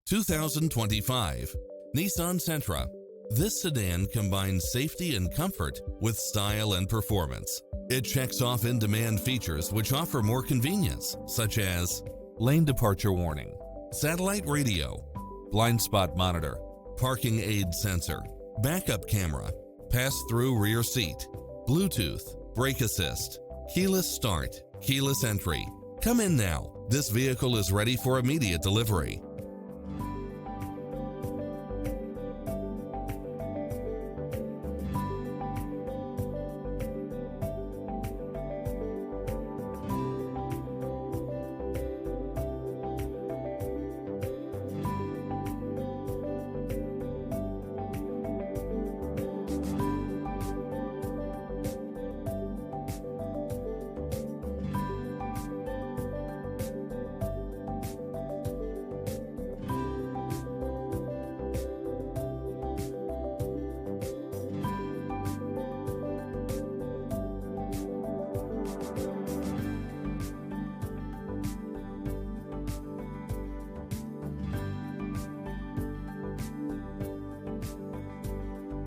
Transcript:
2025 Nissan Sentra. This sedan combines safety and comfort with style and performance. It checks off in-demand features which offer more convenience, such as lane departure warning, satellite radio, blind spot monitor, parking aid sensor, backup camera, pass-through rear seat, Bluetooth, brake assist, keyless start, keyless entry. Come in now. This vehicle is ready for immediate delivery.